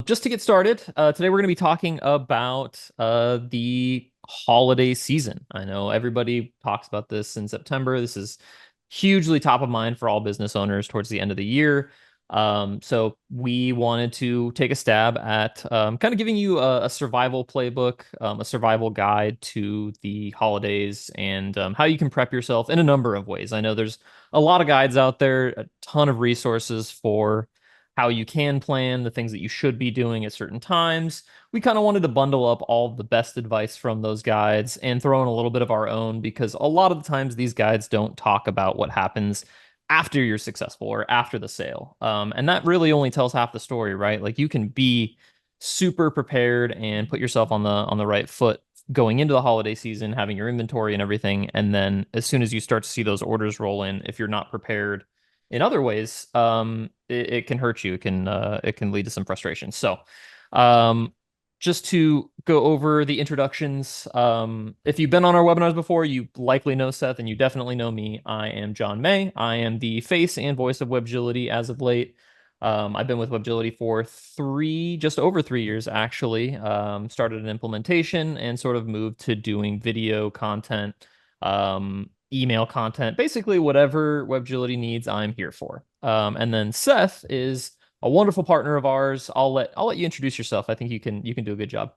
just to get started, today we're going to be talking about the holiday season. I know everybody talks about this in September. This is hugely top of mind for all business owners towards the end of the year. So we wanted to take a stab at kind of giving you a survival playbook, a survival guide to the holidays, and how you can prep yourself in a number of ways. I know there's a lot of guides out there, a ton of resources for how you can plan, the things that you should be doing at certain times. We kind of wanted to bundle up all the best advice from those guides and throw in a little bit of our own because a lot of the times these guides don't talk about what happens after you're successful or after the sale. And that really only tells half the story, right? Like you can be super prepared and put yourself on the right foot going into the holiday season, having your inventory and everything. And then as soon as you start to see those orders roll in, if you're not prepared in other ways, it can hurt you. It can lead to some frustration. So, um, just to go over the introductions, if you've been on our webinars before, you likely know Seth, and you definitely know me. I am John May. I am the face and voice of Webgility as of late. I've been with Webgility for just over 3 years, actually. Started an implementation and sort of moved to doing video content, email content, basically whatever Webgility needs, I'm here for. And then Seth is a wonderful partner of ours. I'll let you introduce yourself. I think you can do a good job.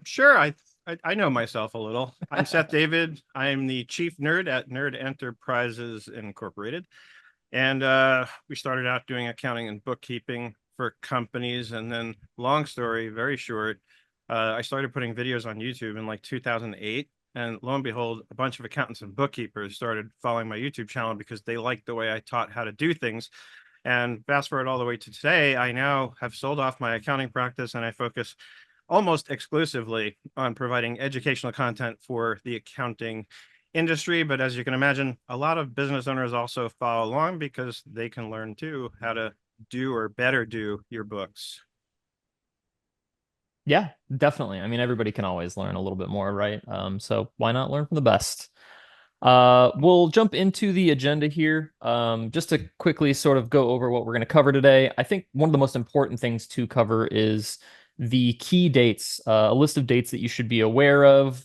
Sure. I know myself a little. I'm Seth David. I'm the chief nerd at Nerd Enterprises Incorporated. And we started out doing accounting and bookkeeping for companies. And then, long story, very short, I started putting videos on YouTube in like 2008. And lo and behold, a bunch of accountants and bookkeepers started following my YouTube channel because they liked the way I taught how to do things. And fast forward all the way to today, I now have sold off my accounting practice and I focus almost exclusively on providing educational content for the accounting industry. But as you can imagine, a lot of business owners also follow along because they can learn too how to do or better do your books. Yeah, definitely. I mean, everybody can always learn a little bit more, right? So why not learn from the best? We'll jump into the agenda here. Just to quickly sort of go over what we're going to cover today. I think one of the most important things to cover is the key dates, a list of dates that you should be aware of,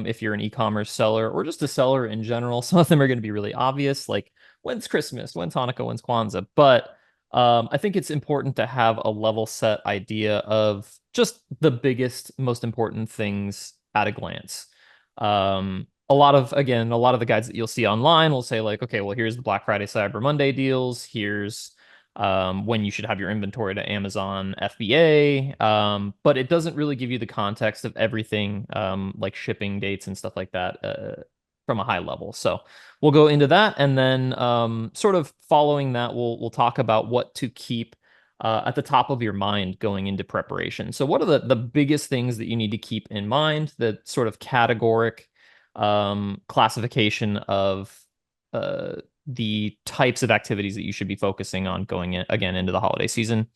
if you're an e-commerce seller or just a seller in general. Some of them are going to be really obvious, like when's Christmas, when's Hanukkah, when's Kwanzaa. But I think it's important to have a level set idea of just the biggest, most important things at a glance. A lot of the guides that you'll see online will say like, okay, well, here's the Black Friday, Cyber Monday deals. Here's when you should have your inventory to Amazon FBA. But it doesn't really give you the context of everything, like shipping dates and stuff like that, from a high level. So we'll go into that, and then sort of following that, we'll talk about what to keep at the top of your mind going into preparation. So what are the biggest things that you need to keep in mind? The sort of categoric classification of the types of activities that you should be focusing on going in, again, into the holiday season.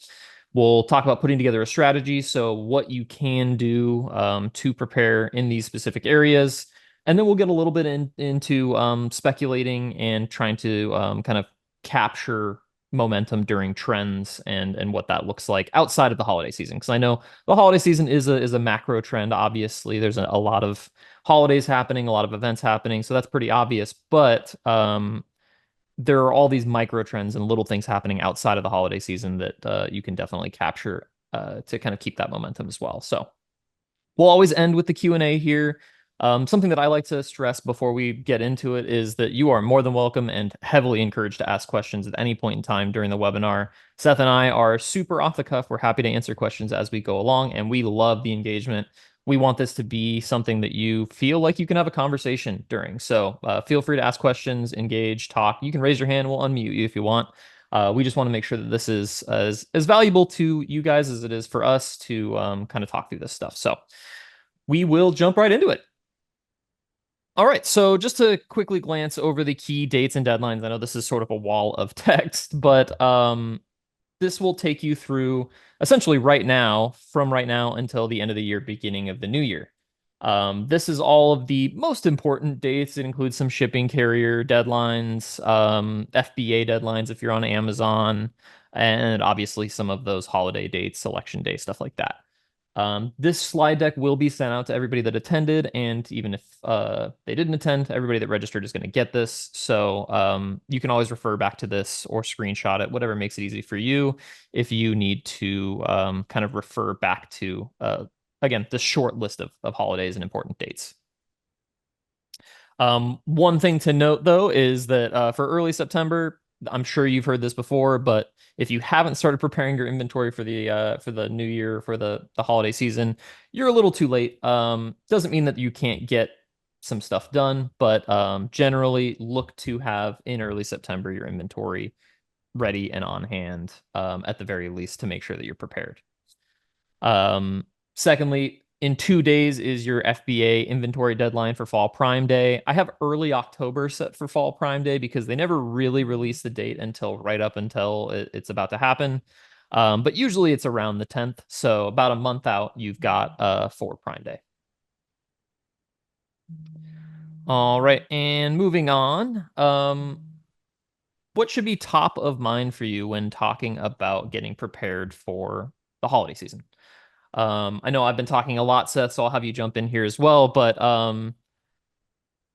We'll talk about putting together a strategy, so what you can do to prepare in these specific areas. And then we'll get a little bit into speculating and trying to kind of capture momentum during trends and what that looks like outside of the holiday season. Because I know the holiday season is a macro trend. Obviously, there's a lot of holidays happening, a lot of events happening, so that's pretty obvious. But there are all these micro trends and little things happening outside of the holiday season that you can definitely capture to kind of keep that momentum as well. So we'll always end with the Q&A here. Something that I like to stress before we get into it is that you are more than welcome and heavily encouraged to ask questions at any point in time during the webinar. Seth and I are super off the cuff. We're happy to answer questions as we go along, and we love the engagement. We want this to be something that you feel like you can have a conversation during. So feel free to ask questions, engage, talk. You can raise your hand. We'll unmute you if you want. We just want to make sure that this is as valuable to you guys as it is for us to kind of talk through this stuff. So we will jump right into it. All right, so just to quickly glance over the key dates and deadlines, I know this is sort of a wall of text, but this will take you through essentially from right now until the end of the year, beginning of the new year. This is all of the most important dates. It includes some shipping carrier deadlines, FBA deadlines if you're on Amazon, and obviously some of those holiday dates, selection day, stuff like that. This slide deck will be sent out to everybody that attended, and even if they didn't attend, everybody that registered is going to get this. So you can always refer back to this or screenshot it, whatever makes it easy for you, if you need to kind of refer back to, again, the short list of holidays and important dates. One thing to note though is that for early September, I'm sure you've heard this before, but if you haven't started preparing your inventory for the new year, for the holiday season, you're a little too late. Doesn't mean that you can't get some stuff done, but generally look to have in early September your inventory ready and on hand, at the very least, to make sure that you're prepared. Secondly, in 2 days is your FBA inventory deadline for Fall Prime Day. I have early October set for Fall Prime Day because they never really release the date until right up until it's about to happen. But usually it's around the 10th. So about a month out, you've got for Prime Day. All right. And moving on. What should be top of mind for you when talking about getting prepared for the holiday season? I know I've been talking a lot, Seth, so I'll have you jump in here as well. But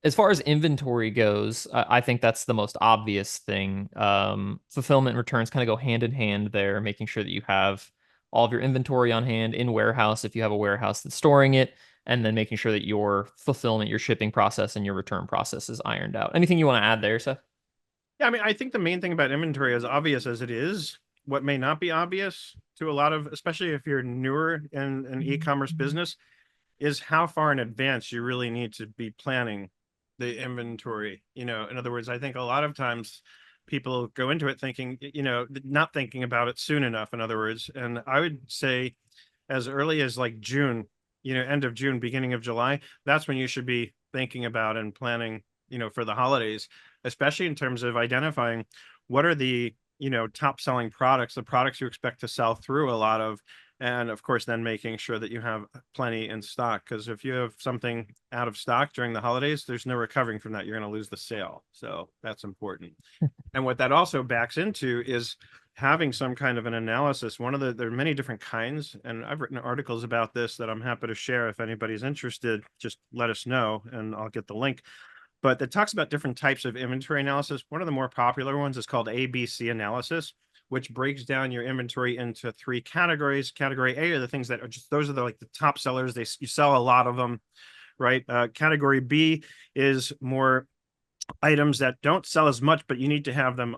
as far as inventory goes, I think that's the most obvious thing. Fulfillment and returns kind of go hand in hand there, making sure that you have all of your inventory on hand in warehouse if you have a warehouse that's storing it, and then making sure that your fulfillment, your shipping process, and your return process is ironed out. Anything you want to add there, Seth? Yeah, I mean, I think the main thing about inventory, as obvious as it is, what may not be obvious to a lot of, especially if you're newer in an e-commerce business, is how far in advance you really need to be planning the inventory. In other words, I think a lot of times people go into it thinking, not thinking about it soon enough, in other words. And I would say as early as like June, end of June, beginning of July, that's when you should be thinking about and planning, for the holidays, especially in terms of identifying what are the, top selling products, the products you expect to sell through a lot of, and of course, then making sure that you have plenty in stock. Because if you have something out of stock during the holidays, there's no recovering from that. You're going to lose the sale. So that's important. And what that also backs into is having some kind of an analysis. There are many different kinds, and I've written articles about this that I'm happy to share. If anybody's interested, just let us know and I'll get the link. But it talks about different types of inventory analysis. One of the more popular ones is called ABC analysis, which breaks down your inventory into three categories. Category A are the things that are just, those are like the top sellers. You sell a lot of them, right? Category B is more items that don't sell as much, but you need to have them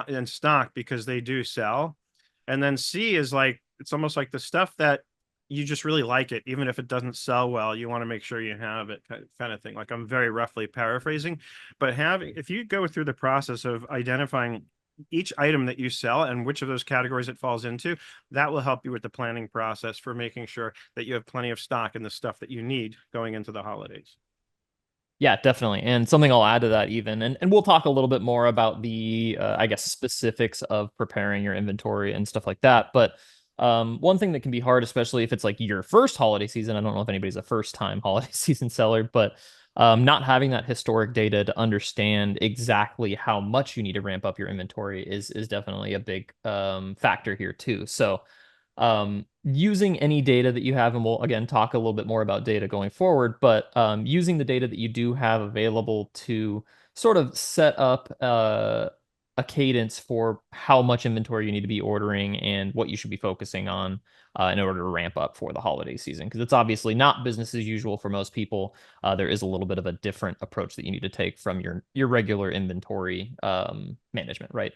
in stock because they do sell. And then C is like, it's almost like the stuff that you just really like it, even if it doesn't sell well, you want to make sure you have it, kind of thing. Like, I'm very roughly paraphrasing, but if you go through the process of identifying each item that you sell and which of those categories it falls into, that will help you with the planning process for making sure that you have plenty of stock in the stuff that you need going into the holidays. Yeah, definitely. And something I'll add to that even, and we'll talk a little bit more about the, I guess, specifics of preparing your inventory and stuff like that. But one thing that can be hard, especially if it's like your first holiday season, I don't know if anybody's a first time holiday season seller, but not having that historic data to understand exactly how much you need to ramp up your inventory is definitely a big factor here too. So using any data that you have, and we'll again talk a little bit more about data going forward, but using the data that you do have available to sort of set up a cadence for how much inventory you need to be ordering and what you should be focusing on in order to ramp up for the holiday season. Because it's obviously not business as usual for most people. There is a little bit of a different approach that you need to take from your regular inventory management, right?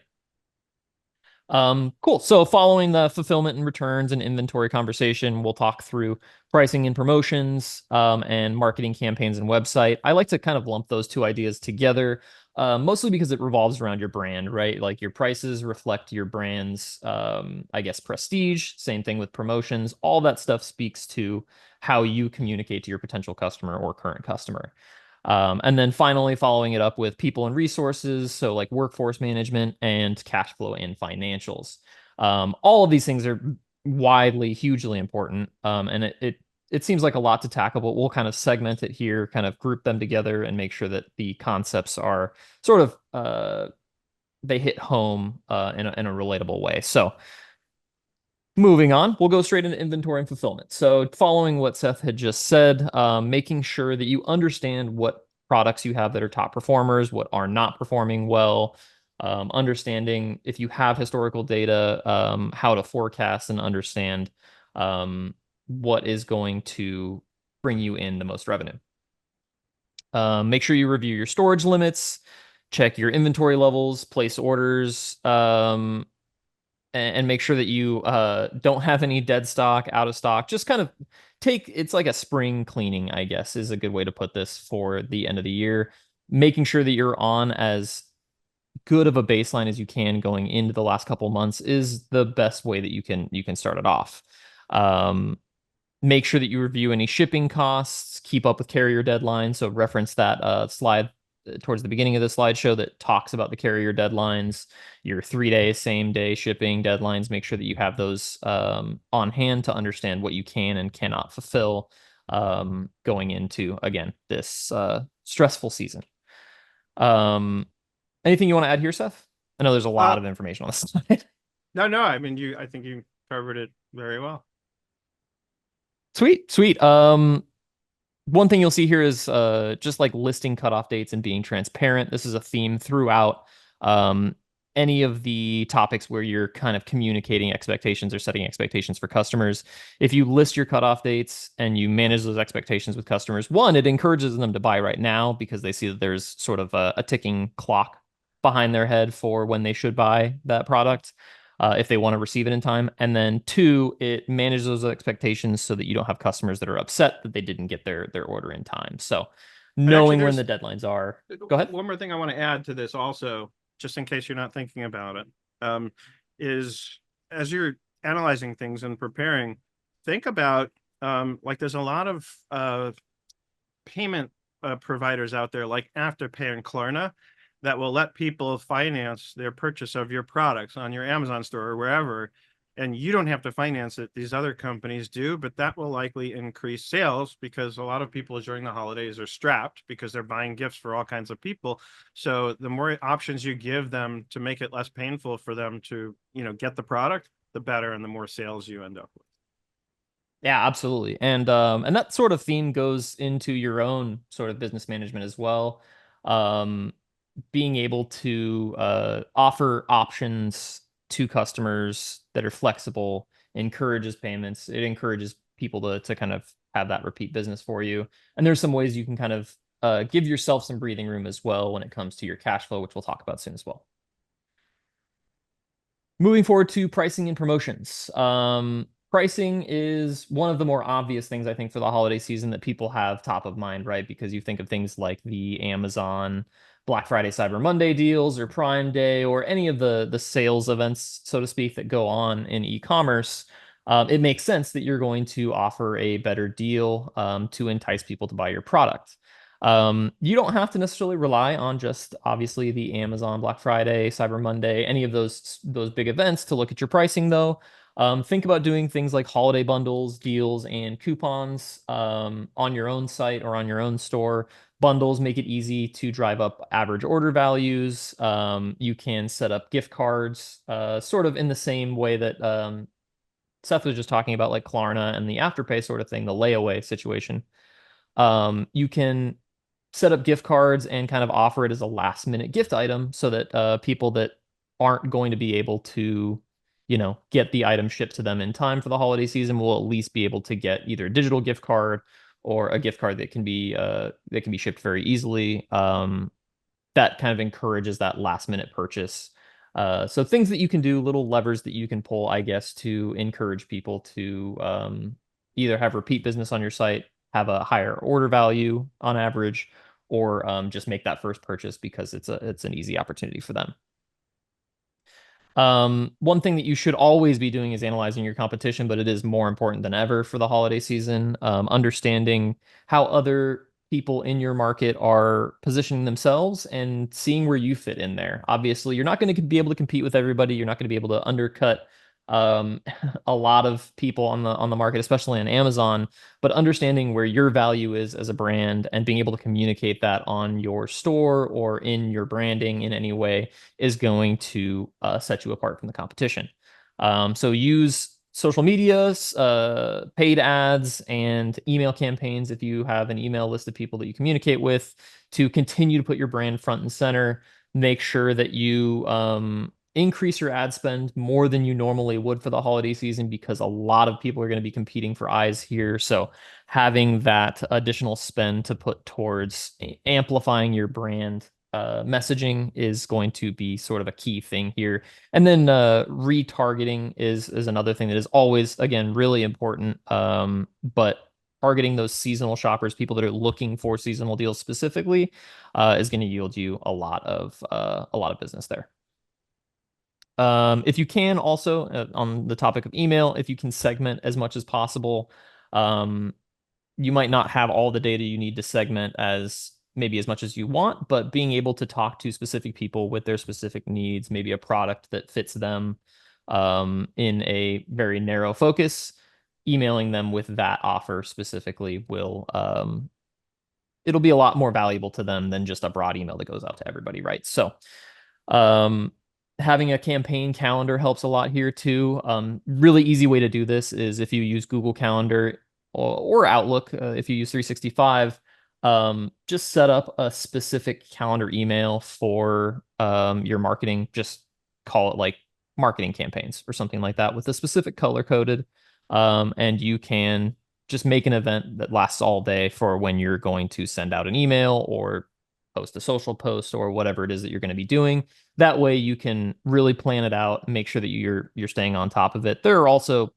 Cool. So following the fulfillment and returns and inventory conversation, we'll talk through pricing and promotions, and marketing campaigns and website. I like to kind of lump those two ideas together, mostly because it revolves around your brand, right? Like your prices reflect your brand's, I guess, prestige. Same thing with promotions. All that stuff speaks to how you communicate to your potential customer or current customer. And then finally, following it up with people and resources, so like workforce management and cash flow and financials. All of these things are widely, hugely important, and it seems like a lot to tackle, but we'll kind of segment it here, kind of group them together, and make sure that the concepts are sort of they hit home in a relatable way. So moving on, we'll go straight into inventory and fulfillment. So, following what Seth had just said, making sure that you understand what products you have that are top performers, what are not performing well, understanding if you have historical data, how to forecast and understand what is going to bring you in the most revenue. Make sure you review your storage limits, check your inventory levels, place orders, and make sure that you don't have any dead stock, out of stock. Just kind of it's like a spring cleaning, I guess, is a good way to put this for the end of the year. Making sure that you're on as good of a baseline as you can going into the last couple months is the best way that you can start it off. Um, Make sure that you review any shipping costs, keep up with carrier deadlines. So reference that slide towards the beginning of the slideshow that talks about the carrier deadlines, your 3 day, same day shipping deadlines. Make sure that you have those on hand to understand what you can and cannot fulfill going into, again, this stressful season. Um, Anything you want to add here, Seth? I know there's a lot Uh, of information on this slide. no, I mean, I think you covered it very well. Sweet, sweet. One thing you'll see here is just like listing cutoff dates and being transparent. This is a theme throughout um, any of the topics where you're kind of communicating expectations or setting expectations for customers. If you list your cutoff dates and you manage those expectations with customers, one, it encourages them to buy right now because they see that there's sort of a ticking clock behind their head for when they should buy that product if they want to receive it in time. And then two, it manages those expectations so that you don't have customers that are upset that they didn't get their order in time. So And actually, knowing when the there's deadlines are. Go ahead. one more thing I want to add to this also, just in case you're not thinking about it, is as you're analyzing things and preparing, think about like there's a lot of payment providers out there like Afterpay and Klarna that will let people finance their purchase of your products on your Amazon store or wherever. And you don't have to finance it. These other companies do, but that will likely increase sales because a lot of people during the holidays are strapped because they're buying gifts for all kinds of people. So the more options you give them to make it less painful for them to, get the product, the better and the more sales you end up with. Yeah, absolutely. And that sort of theme goes into your own sort of business management as well. Um, Being able to offer options to customers that are flexible encourages payments. It encourages people to kind of have that repeat business for you. And there's some ways you can kind of give yourself some breathing room as well when it comes to your cash flow, which we'll talk about soon as well. Moving forward to pricing and promotions. Pricing is one of the more obvious things I think for the holiday season that people have top of mind, right? Because you think of things like the Amazon Black Friday, Cyber Monday deals or Prime Day or any of the sales events, so to speak, that go on in e-commerce. It makes sense that you're going to offer a better deal to entice people to buy your product. You don't have to necessarily rely on just obviously the Amazon Black Friday, Cyber Monday, any of those big events to look at your pricing though. Think about doing things like holiday bundles, deals, and coupons on your own site or on your own store. Bundles make it easy to drive up average order values. You can set up gift cards, sort of in the same way that Seth was just talking about, like Klarna and the Afterpay sort of thing, the layaway situation. You can set up gift cards and kind of offer it as a last minute gift item so that people that aren't going to be able to, get the item shipped to them in time for the holiday season will at least be able to get either a digital gift card or a gift card that can be shipped very easily. That kind of encourages that last minute purchase. So things that you can do, little levers that you can pull, I guess, to encourage people to either have repeat business on your site, have a higher order value on average, or just make that first purchase because it's an easy opportunity for them. One thing that you should always be doing is analyzing your competition, but it is more important than ever for the holiday season. Understanding how other people in your market are positioning themselves and seeing where you fit in there. Obviously, you're not going to be able to compete with everybody. You're not going to be able to undercut um, a lot of people on the market, especially on Amazon, but understanding where your value is as a brand and being able to communicate that on your store or in your branding in any way is going to set you apart from the competition. So use social medias, paid ads, and email campaigns if you have an email list of people that you communicate with to continue to put your brand front and center. Make sure that you increase your ad spend more than you normally would for the holiday season because a lot of people are going to be competing for eyes here. So having that additional spend to put towards amplifying your brand messaging is going to be sort of a key thing here. And then retargeting is another thing that is always, again, really important. But targeting those seasonal shoppers, people that are looking for seasonal deals specifically, is going to yield you a lot of business there. If you can also, on the topic of email, if you can segment as much as possible, um, you might not have all the data you need to segment as maybe as much as you want, but being able to talk to specific people with their specific needs, maybe a product that fits them in a very narrow focus, emailing them with that offer specifically will it'll be a lot more valuable to them than just a broad email that goes out to everybody, right? So um, having a campaign calendar helps a lot here too. Really easy way to do this is if you use Google Calendar or Outlook, if you use 365, just set up a specific calendar email for your marketing. Just call it like marketing campaigns or something like that with a specific color coded. And you can just make an event that lasts all day for when you're going to send out an email or post a social post or whatever it is that you're going to be doing. That way you can really plan it out and make sure that you're staying on top of it. There are also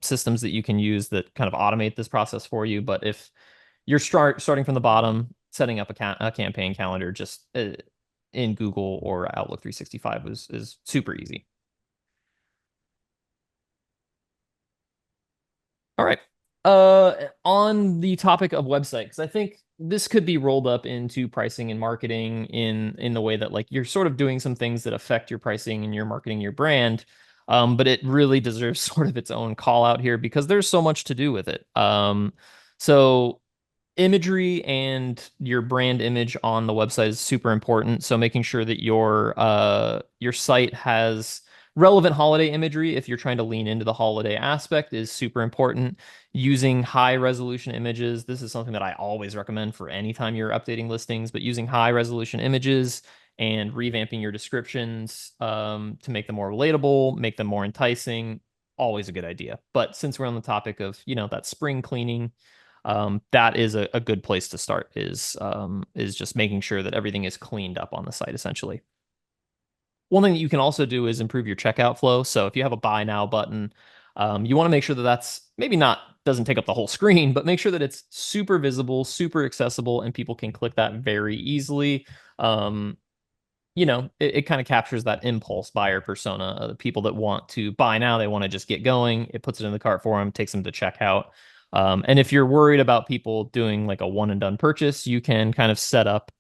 systems that you can use that kind of automate this process for you. But if you're starting from the bottom, setting up a campaign calendar just in Google or Outlook 365 is super easy. All right. On the topic of website, because I think this could be rolled up into pricing and marketing in the way that like you're sort of doing some things that affect your pricing and your marketing your brand. But it really deserves sort of its own call out here because there's so much to do with it. So imagery and your brand image on the website is super important. So making sure that your site has relevant holiday imagery if you're trying to lean into the holiday aspect is super important. Using high resolution images, this is something that I always recommend for anytime you're updating listings, but using high resolution images and revamping your descriptions to make them more relatable, make them more enticing, always a good idea. But since we're on the topic of, that spring cleaning, that is a good place to start is just making sure that everything is cleaned up on the site essentially. One thing that you can also do is improve your checkout flow. So if you have a buy now button, you want to make sure that that's maybe not doesn't take up the whole screen, but make sure that it's super visible, super accessible, and people can click that very easily. Um, it kind of captures that impulse buyer persona, the people that want to buy now, they want to just get going. It puts it in the cart for them, takes them to checkout. And if you're worried about people doing like a one and done purchase, you can kind of set up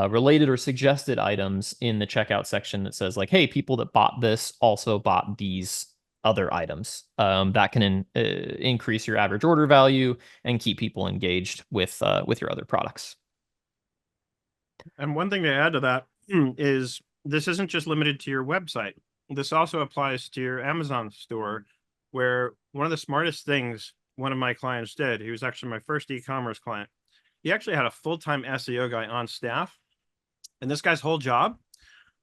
related or suggested items in the checkout section that says like, hey, people that bought this also bought these other items. That can increase your average order value and keep people engaged with your other products. And one thing to add to that is this isn't just limited to your website. This also applies to your Amazon store, where one of the smartest things one of my clients did, he was actually my first e-commerce client. He actually had a full-time SEO guy on staff. And this guy's whole job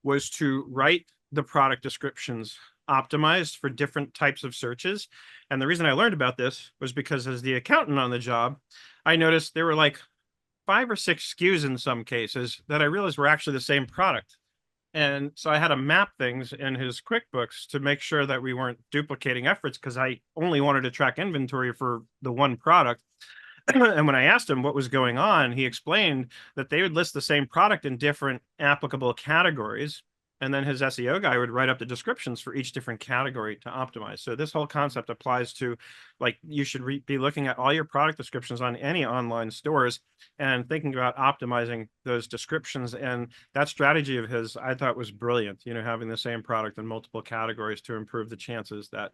was to write the product descriptions optimized for different types of searches. And the reason I learned about this was because as the accountant on the job, I noticed there were like 5 or 6 SKUs in some cases that I realized were actually the same product. And so I had to map things in his QuickBooks to make sure that we weren't duplicating efforts because I only wanted to track inventory for the one product. And when I asked him what was going on, he explained that they would list the same product in different applicable categories. and then his SEO guy would write up the descriptions for each different category to optimize. So this whole concept applies to, like, you should be looking at all your product descriptions on any online stores and thinking about optimizing those descriptions. And that strategy of his, I thought, was brilliant. Having the same product in multiple categories to improve the chances that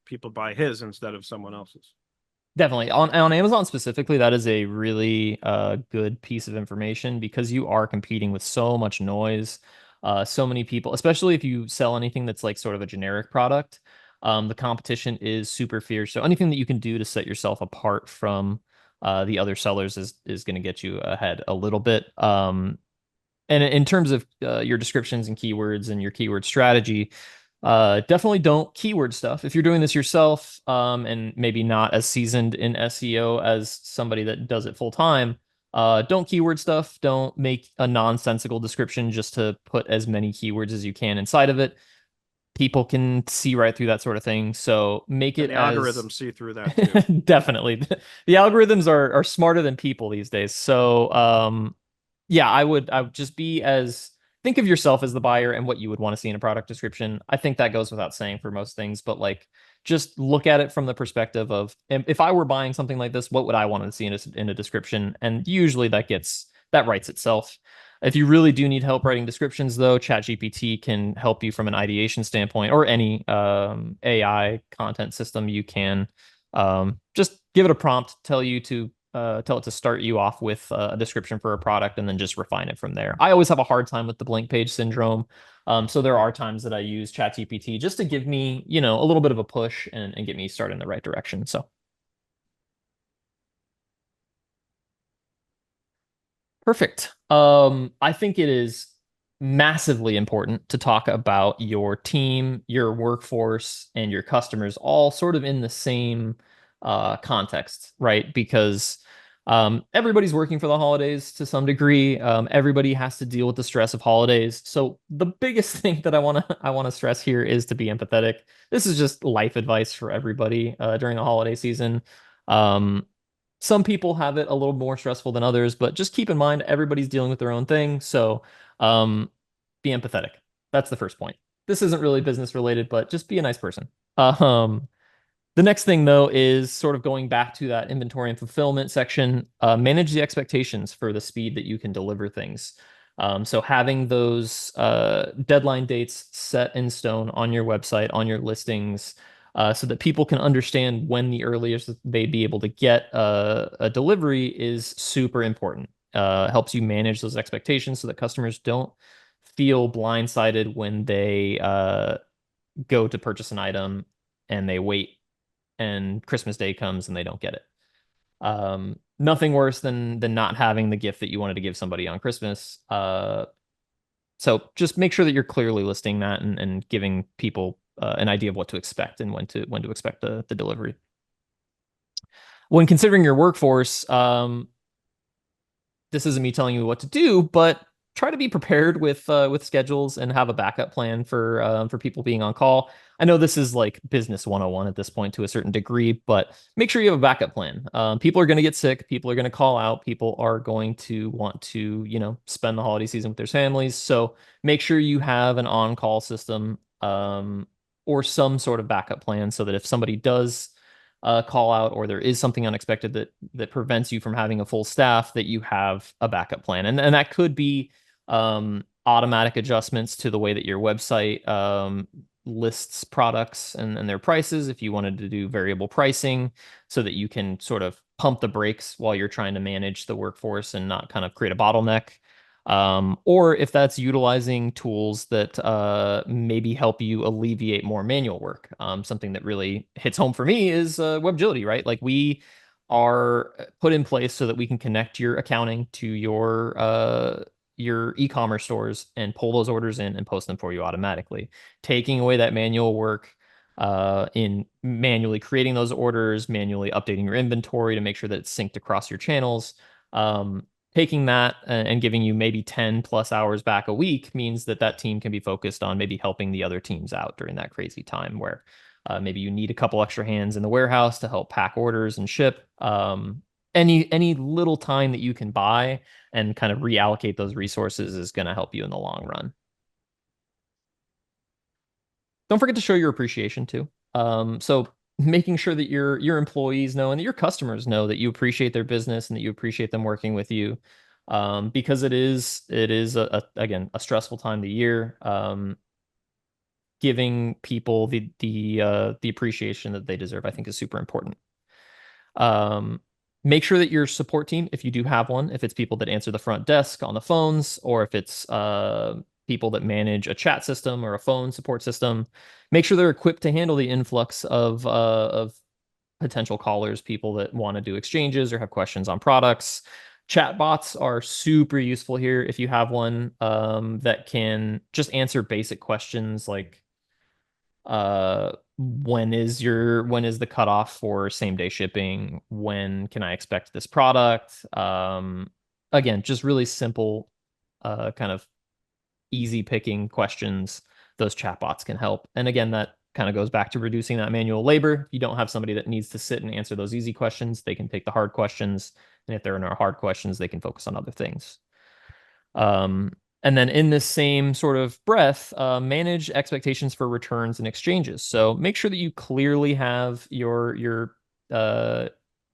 people buy his instead of someone else's. Definitely. On Amazon specifically, that is a really good piece of information because you are competing with so much noise, so many people, especially if you sell anything that's like sort of a generic product. The competition is super fierce. So anything that you can do to set yourself apart from the other sellers is going to get you ahead a little bit. And in terms of your descriptions and keywords and your keyword strategy, definitely don't keyword stuff. If you're doing this yourself, and maybe not as seasoned in SEO as somebody that does it full time, don't keyword stuff. Don't make a nonsensical description just to put as many keywords as you can inside of it. People can see right through that sort of thing. So make And it the as algorithms see through that too. definitely the algorithms are smarter than people these days. So yeah, I would just be as think of yourself as the buyer and what you would want to see in a product description. I think that goes without saying for most things, but like just look at it from the perspective of if I were buying something like this, what would I want to see in a description? And usually that writes itself. If you really do need help writing descriptions, though, ChatGPT can help you from an ideation standpoint, or any AI content system. You can just give it a prompt, tell it to start you off with a description for a product, and then just refine it from there. I always have a hard time with the blank page syndrome. So there are times that I use ChatGPT just to give me, a little bit of a push and get me started in the right direction. So perfect. I think it is massively important to talk about your team, your workforce, and your customers all sort of in the same context, right? Because everybody's working for the holidays to some degree. Everybody has to deal with the stress of holidays. So the biggest thing that I want to stress here is to be empathetic. This is just life advice for everybody during the holiday season. Um, some people have it a little more stressful than others, but just keep in mind everybody's dealing with their own thing. So um, be empathetic. That's the first point. This isn't really business related, but just be a nice person. Um, the next thing, though, is sort of going back to that inventory and fulfillment section. Manage the expectations for the speed that you can deliver things. So having those deadline dates set in stone on your website, on your listings, so that people can understand when the earliest that they'd be able to get a delivery is super important. Helps you manage those expectations so that customers don't feel blindsided when they go to purchase an item and they wait and Christmas Day comes and they don't get it. Nothing worse than not having the gift that you wanted to give somebody on Christmas. So just make sure that you're clearly listing that and giving people an idea of what to expect and when to expect the delivery. When considering your workforce, this isn't me telling you what to do, but try to be prepared with schedules and have a backup plan for people being on call. I know this is like business 101 at this point to a certain degree, but make sure you have a backup plan. People are going to get sick, people are going to call out, people are going to want to, spend the holiday season with their families. So make sure you have an on-call system, or some sort of backup plan so that if somebody does call out or there is something unexpected that prevents you from having a full staff, that you have a backup plan. And that could be automatic adjustments to the way that your website lists products and their prices. If you wanted to do variable pricing so that you can sort of pump the brakes while you're trying to manage the workforce and not kind of create a bottleneck. Or if that's utilizing tools that maybe help you alleviate more manual work. Something that really hits home for me is Webgility, right? Like we are put in place so that we can connect your accounting to your e-commerce stores and pull those orders in and post them for you automatically, taking away that manual work in manually creating those orders, manually updating your inventory to make sure that it's synced across your channels. Taking that and giving you maybe 10 plus hours back a week means that team can be focused on maybe helping the other teams out during that crazy time where maybe you need a couple extra hands in the warehouse to help pack orders and ship. Any little time that you can buy and kind of reallocate those resources is going to help you in the long run. don't forget to show your appreciation too. So making sure that your employees know and that your customers know that you appreciate their business and that you appreciate them working with you. Because it is again a stressful time of the year. Giving people the appreciation that they deserve, I think, is super important. Um, Make sure that your support team, if you do have one, if it's people that answer the front desk on the phones, or if it's people that manage a chat system or a phone support system, make sure they're equipped to handle the influx of potential callers, people that want to do exchanges or have questions on products. Chat bots are super useful here if you have one that can just answer basic questions like when is the cutoff for same day shipping? When can I expect this product? Again, just really simple, kind of easy picking questions. Those chatbots can help. And again, that kind of goes back to reducing that manual labor. You don't have somebody that needs to sit and answer those easy questions. They can take the hard questions. And if there are no hard questions, they can focus on other things. Um, and then in this same sort of breath, manage expectations for returns and exchanges. So make sure that you clearly have your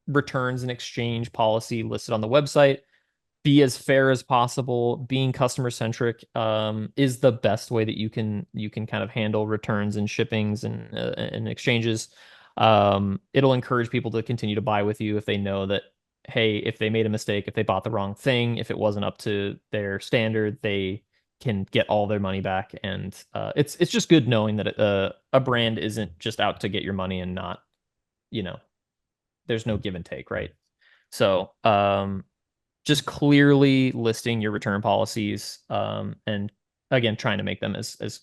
returns and exchange policy listed on the website. Be as fair as possible. Being customer centric is the best way that you can kind of handle returns and shippings and exchanges. It'll encourage people to continue to buy with you if they know that, hey, if they made a mistake, if they bought the wrong thing, if it wasn't up to their standard, they can get all their money back. And it's just good knowing that a brand isn't just out to get your money and not, you know, there's no give and take, right? So just clearly listing your return policies, and again trying to make them as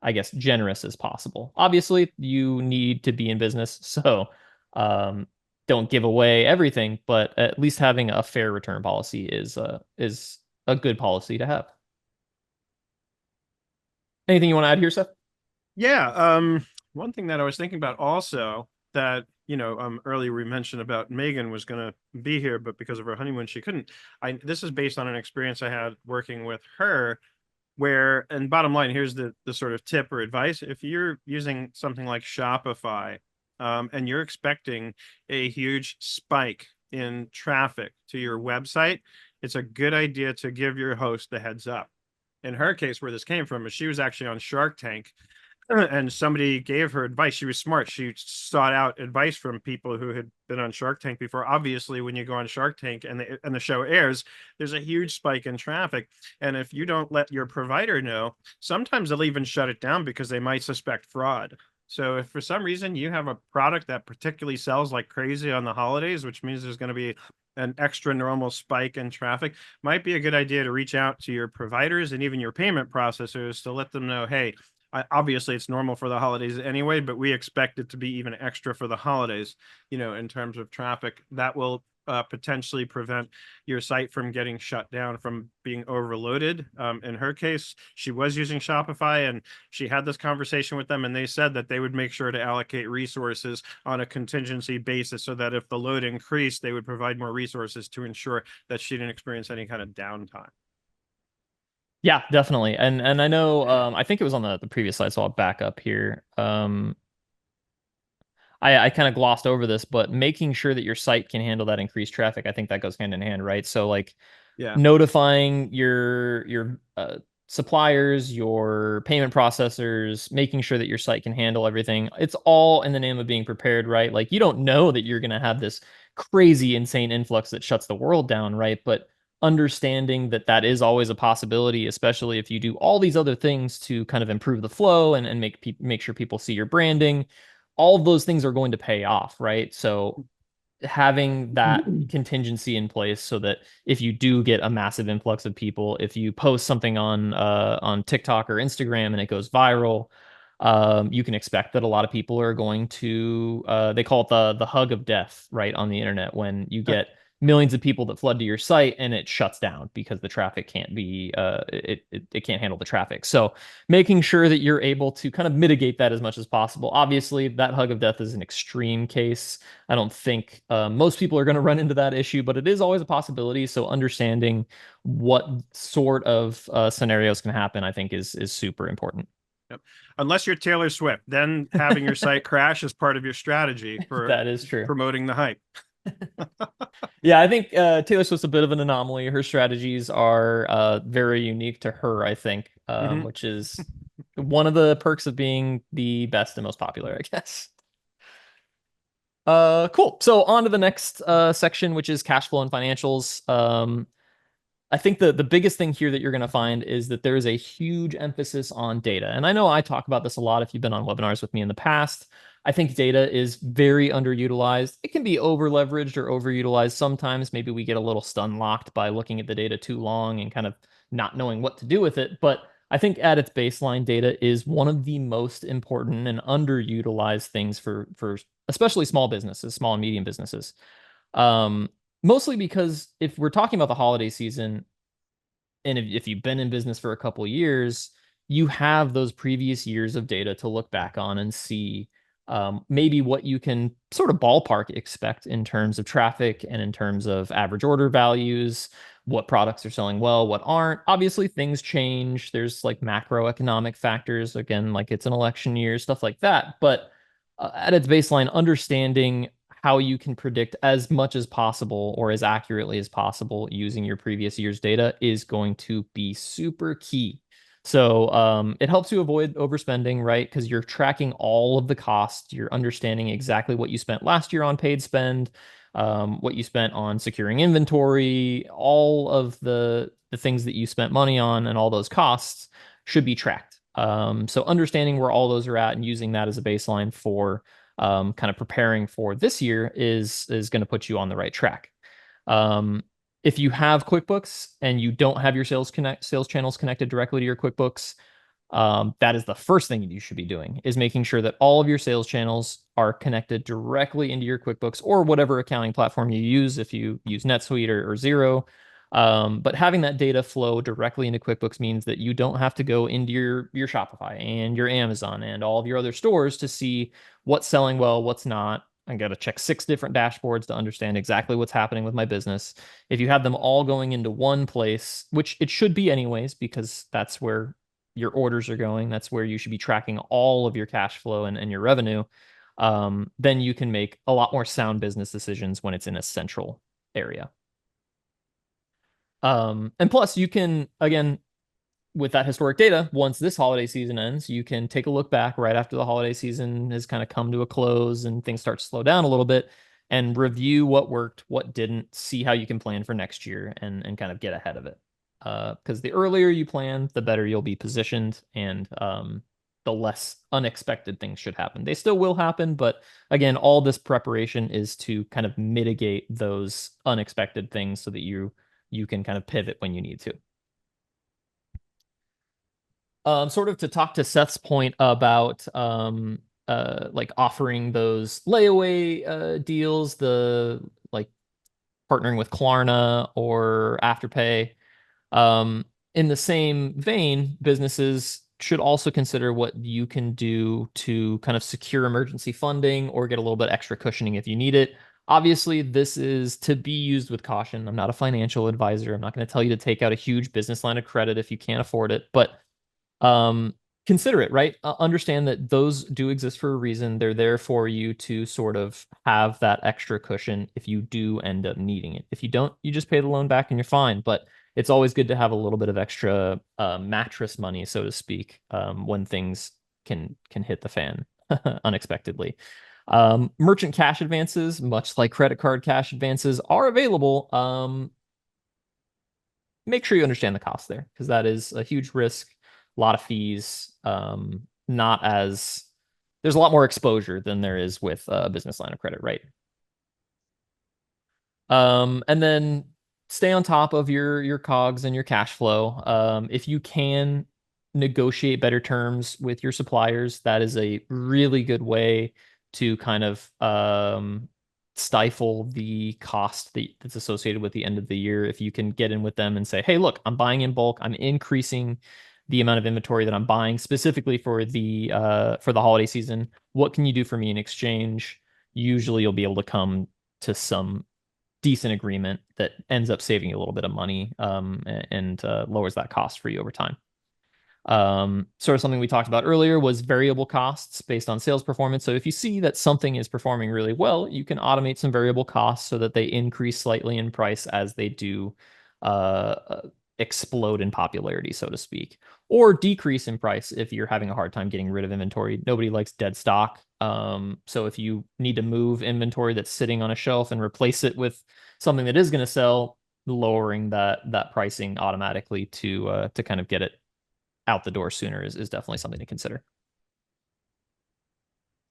I guess generous as possible. Obviously, you need to be in business, so um, don't give away everything, but at least having a fair return policy is a good policy to have. Anything you want to add here, Seth? Yeah, one thing that I was thinking about also that, earlier we mentioned about Megan was going to be here, but because of her honeymoon, she couldn't. This is based on an experience I had working with her where, and bottom line, here's the sort of tip or advice. If you're using something like Shopify, and you're expecting a huge spike in traffic to your website, it's a good idea to give your host the heads up. In her case, where this came from is she was actually on Shark Tank and somebody gave her advice. She was smart. She sought out advice from people who had been on Shark Tank before. Obviously, when you go on Shark Tank and the show airs, there's a huge spike in traffic. And if you don't let your provider know, sometimes they'll even shut it down because they might suspect fraud. So if for some reason you have a product that particularly sells like crazy on the holidays, which means there's going to be an extra normal spike in traffic, might be a good idea to reach out to your providers and even your payment processors to let them know, hey, obviously it's normal for the holidays anyway, but we expect it to be even extra for the holidays, in terms of traffic. That will potentially prevent your site from getting shut down, from being overloaded. In her case, she was using Shopify and she had this conversation with them, and they said that they would make sure to allocate resources on a contingency basis so that if the load increased, they would provide more resources to ensure that she didn't experience any kind of downtime. Yeah, definitely. And I know I think it was on the previous slide, so I'll back up here. I kind of glossed over this, but making sure that your site can handle that increased traffic, I think that goes hand in hand, right? So like Yeah. notifying your suppliers, your payment processors, making sure that your site can handle everything. It's all in the name of being prepared, right? Like you don't know that you're going to have this crazy, insane influx that shuts the world down, right? But understanding that that is always a possibility, especially if you do all these other things to kind of improve the flow and make sure people see your branding, all of those things are going to pay off, right? So having that contingency in place so that if you do get a massive influx of people, if you post something on TikTok or Instagram and it goes viral, you can expect that a lot of people are going to they call it the hug of death, right, on the internet, when you get millions of people that flood to your site and it shuts down because the traffic can't be it can't handle the traffic. So making sure that you're able to kind of mitigate that as much as possible. Obviously, that hug of death is an extreme case. I don't think most people are going to run into that issue, but it is always a possibility. So understanding what sort of scenarios can happen, I think, is super important. Yep. Unless you're Taylor Swift, then having your site crash is part of your strategy for That is true. promoting the hype. Yeah, I think Taylor Swift's a bit of an anomaly. Her strategies are very unique to her, I think, Hmm. which is one of the perks of being the best and most popular, I guess. Cool. So on to the next section, which is cash flow and financials. I think the biggest thing here that you're going to find is that there is a huge emphasis on data. And I know I talk about this a lot if you've been on webinars with me in the past. I think data is very underutilized. It can be over leveraged or overutilized sometimes. Maybe we get a little stun locked by looking at the data too long and kind of not knowing what to do with it. But I think at its baseline, data is one of the most important and underutilized things for especially small businesses, small and medium businesses. Um, Mostly because if we're talking about the holiday season, and if you've been in business for a couple years, you have those previous years of data to look back on and see maybe what you can sort of ballpark expect in terms of traffic and in terms of average order values, what products are selling well, what aren't. Obviously, things change. There's like macroeconomic factors, again, like it's an election year, stuff like that. But at its baseline, understanding how you can predict as much as possible or as accurately as possible using your previous year's data is going to be super key. So it helps you avoid overspending, right? Because you're tracking all of the costs. You're understanding exactly what you spent last year on paid spend, what you spent on securing inventory, all of the things that you spent money on, and all those costs should be tracked. So understanding where all those are at and using that as a baseline for kind of preparing for this year is going to put you on the right track. Um, if you have QuickBooks and you don't have your sales channels connected directly to your QuickBooks, that is the first thing you should be doing is making sure that all of your sales channels are connected directly into your QuickBooks or whatever accounting platform you use. If you use NetSuite or Xero, but having that data flow directly into QuickBooks means that you don't have to go into your Shopify and your Amazon and all of your other stores to see what's selling well, what's not. I got to check 6 different dashboards to understand exactly what's happening with my business. If you have them all going into one place, which it should be anyways, because that's where your orders are going, that's where you should be tracking all of your cash flow and your revenue, then you can make a lot more sound business decisions when it's in a central area. And plus, you can, again, with that historic data, once this holiday season ends, you can take a look back right after the holiday season has kind of come to a close and things start to slow down a little bit and review what worked, what didn't, see how you can plan for next year and kind of get ahead of it. Because the earlier you plan, the better you'll be positioned and the less unexpected things should happen. They still will happen, but again, all this preparation is to kind of mitigate those unexpected things so that you can kind of pivot when you need to. Sort of to talk to Seth's point about like offering those layaway deals, the like partnering with Klarna or Afterpay. Um, in the same vein, businesses should also consider what you can do to kind of secure emergency funding or get a little bit extra cushioning if you need it. Obviously, this is to be used with caution. I'm not a financial advisor. I'm not going to tell you to take out a huge business line of credit if you can't afford it, but um, consider it, right? Understand that those do exist for a reason. They're there for you to sort of have that extra cushion if you do end up needing it. If you don't, you just pay the loan back and you're fine. But it's always good to have a little bit of extra mattress money, so to speak, when things can hit the fan unexpectedly. Merchant cash advances, much like credit card cash advances, are available. Make sure you understand the cost there because that is a huge risk, a lot of fees. Not as there's a lot more exposure than there is with a business line of credit, right? And then stay on top of your COGS and your cash flow. If you can negotiate better terms with your suppliers, that is a really good way to kind of stifle the cost that's associated with the end of the year. If you can get in with them and say, "Hey, look, I'm buying in bulk. I'm increasing the amount of inventory that I'm buying specifically for the holiday season. What can you do for me in exchange?" Usually, you'll be able to come to some decent agreement that ends up saving you a little bit of money and lowers that cost for you over time. Sort of something we talked about earlier was variable costs based on sales performance. So if you see that something is performing really well, you can automate some variable costs so that they increase slightly in price as they do uh, explode in popularity, so to speak, or decrease in price if you're having a hard time getting rid of inventory. Nobody likes dead stock. So if you need to move inventory that's sitting on a shelf and replace it with something that is going to sell, lowering that pricing automatically to kind of get it out the door sooner is definitely something to consider.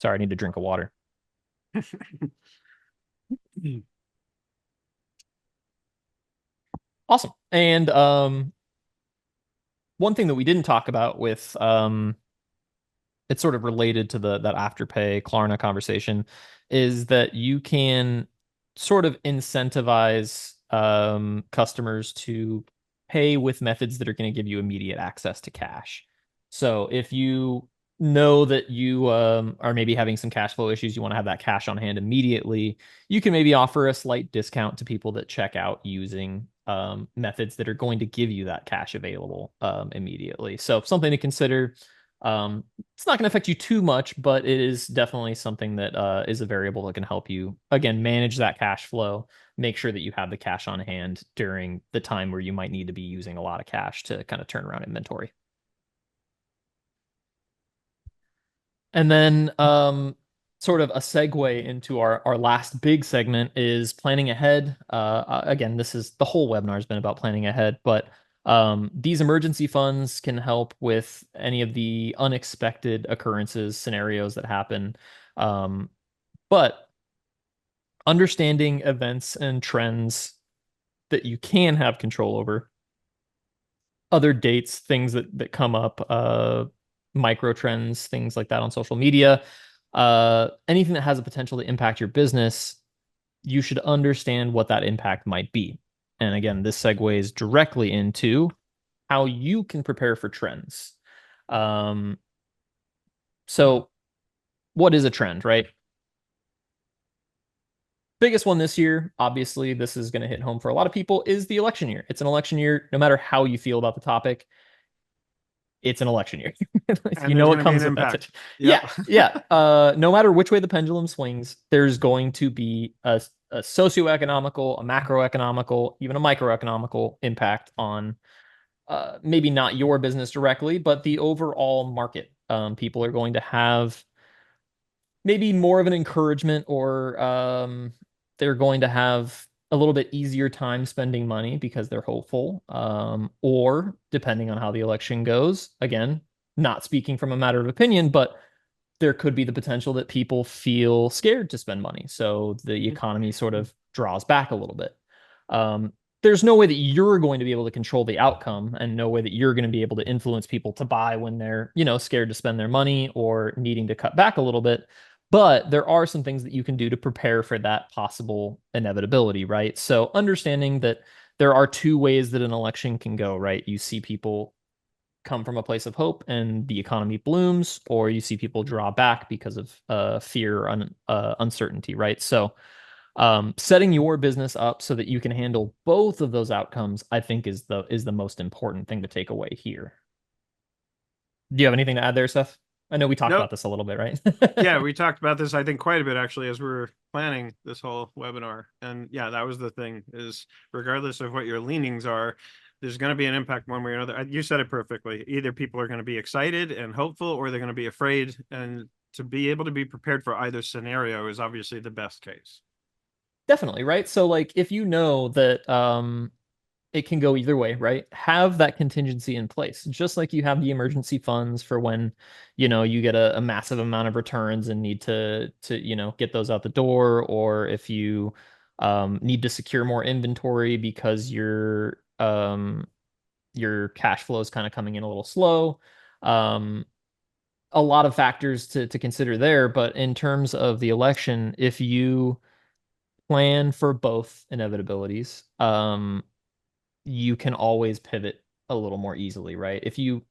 Sorry, I need to drink of water. Awesome. And one thing that we didn't talk about with it's sort of related to the that Afterpay Klarna conversation is that you can sort of incentivize customers to pay with methods that are going to give you immediate access to cash. So if you know that you are maybe having some cash flow issues, you want to have that cash on hand immediately, you can maybe offer a slight discount to people that check out using methods that are going to give you that cash available immediately. So something to consider. It's not going to affect you too much, but it is definitely something that is a variable that can help you, again, manage that cash flow, make sure that you have the cash on hand during the time where you might need to be using a lot of cash to kind of turn around inventory. And then sort of a segue into our last big segment is planning ahead. Again, this is the whole webinar has been about planning ahead, but these emergency funds can help with any of the unexpected occurrences, scenarios that happen. But understanding events and trends that you can have control over, other dates, things that come up, micro trends, things like that on social media, anything that has a potential to impact your business, you should understand what that impact might be. And again, this segues directly into how you can prepare for trends. Um, so what is a trend, right? Biggest one this year, obviously, this is going to hit home for a lot of people, is the election year. It's an election year, no matter how you feel about the topic, it's an election year. And You there's know going what to be an comes with that. impact. Yep. Yeah, yeah. No matter which way the pendulum swings, there's going to be a socioeconomical, a macroeconomical, even a microeconomical impact on maybe not your business directly, but the overall market. People are going to have maybe more of an encouragement or they're going to have a little bit easier time spending money because they're hopeful. Or depending on how the election goes, again, not speaking from a matter of opinion, but there could be the potential that people feel scared to spend money. So the economy sort of draws back a little bit. Um, there's no way that you're going to be able to control the outcome and no way that you're going to be able to influence people to buy when they're, scared to spend their money or needing to cut back a little bit. But there are some things that you can do to prepare for that possible inevitability, right? So understanding that there are two ways that an election can go, right? You see people come from a place of hope and the economy blooms, or you see people draw back because of fear or uncertainty, right? So setting your business up so that you can handle both of those outcomes, I think, is the most important thing to take away here. Do you have anything to add there, Seth? I know we talked Nope. about this a little bit, right? Yeah, we talked about this, I think, quite a bit actually, as we were planning this whole webinar. And yeah, that was the thing is regardless of what your leanings are, there's going to be an impact one way or another. You said it perfectly. Either people are going to be excited and hopeful, or they're going to be afraid. And to be able to be prepared for either scenario is obviously the best case. Definitely, right? So like if you know that it can go either way, right? Have that contingency in place, just like you have the emergency funds for when, you get a massive amount of returns and need to get those out the door, or if you need to secure more inventory because your cash flow is kind of coming in a little slow. Um, a lot of factors to consider there, but in terms of the election, if you plan for both inevitabilities, you can always pivot a little more easily, right? If you